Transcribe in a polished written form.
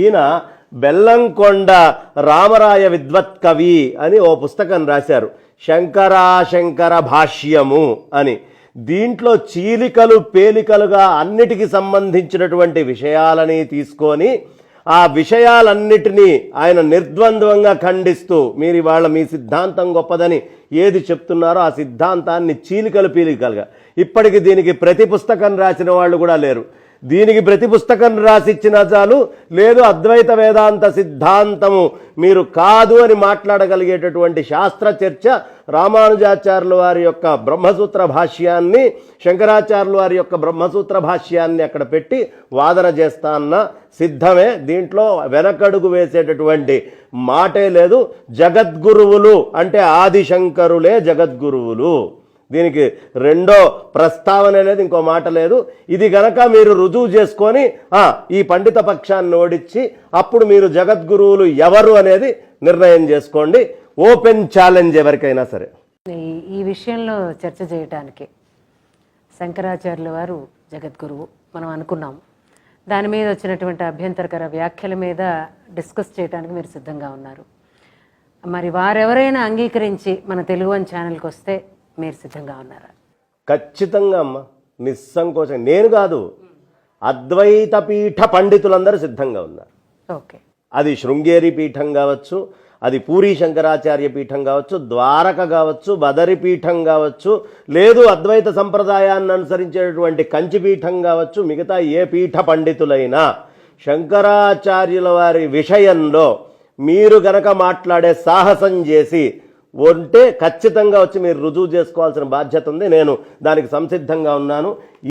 ఈయన బెల్లంకొండ రామరాయ విద్వత్ కవి అని ఓ పుస్తకం రాశారు, శంకర భాష్యము అని. దీంట్లో చీలికలు పేలికలుగా అన్నిటికీ సంబంధించినటువంటి విషయాలని తీసుకొని ఆ విషయాలన్నిటినీ ఆయన నిర్ద్వంద్వంగా ఖండిస్తూ మీరు ఇవాళ మీ సిద్ధాంతం గొప్పదని ఏది చెప్తున్నారో ఆ సిద్ధాంతాన్ని చీలికలు పీలికలుగా, ఇప్పటికి దీనికి ప్రతి పుస్తకం రాసిన వాళ్ళు కూడా లేరు. దీనికి ప్రతి పుస్తకం రాసిచ్చినా చాలు, లేదు అద్వైత వేదాంత సిద్ధాంతము మీరు కాదు అని మాట్లాడగలిగేటటువంటి శాస్త్ర చర్చ రామానుజాచార్యుల వారి యొక్క బ్రహ్మసూత్ర భాష్యాన్ని, శంకరాచార్యుల వారి యొక్క బ్రహ్మసూత్ర భాష్యాన్ని అక్కడ పెట్టి వాదన చేస్తా అన్న సిద్ధమే. దీంట్లో వెనకడుగు వేసేటటువంటి మాటే లేదు. జగద్గురువులు అంటే ఆదిశంకరులే జగద్గురువులు, దీనికి రెండో ప్రస్తావన లేదు, ఇంకో మాట లేదు. ఇది గనక మీరు రుజువు చేసుకొని ఈ పండిత పక్షాన్ని ఓడించి అప్పుడు మీరు జగద్గురువులు ఎవరు అనేది నిర్ణయం చేసుకోండి. ఓపెన్ ఛాలెంజ్ ఎవరికైనా సరే. ఈ విషయంలో చర్చ చేయటానికి శంకరాచార్యుల వారు జగద్గురువు మనం అనుకున్నాము. దాని మీద వచ్చినటువంటి అభ్యంతరకర వ్యాఖ్యల మీద డిస్కస్ చేయడానికి మీరు సిద్ధంగా ఉన్నారు. మరి వారెవరైనా అంగీకరించి మన తెలుగు వన్ ఛానల్కి వస్తే మీరు సిద్ధంగా ఉన్నారా? ఖచ్చితంగా అమ్మ, నిస్సంకోచం. నేను కాదు, అద్వైత పీఠ పండితులందరూ సిద్ధంగా ఉన్నారు. ఓకే, అది శృంగేరి పీఠం కావచ్చు, అది పూరీ శంకరాచార్య పీఠం కావచ్చు, ద్వారక కావచ్చు, బదరి పీఠం కావచ్చు, లేదు అద్వైత సంప్రదాయాన్ని అనుసరించేటటువంటి కంచి పీఠం కావచ్చు, మిగతా ఏ పీఠ పండితులైనా శంకరాచార్యుల వారి విషయంలో మీరు గనక మాట్లాడే సాహసం చేసి ఉంటే ఖచ్చితంగా వచ్చి మీరు రుజువు చేసుకోవాల్సిన బాధ్యత ఉంది. నేను దానికి సంసిద్ధంగా ఉన్నాను.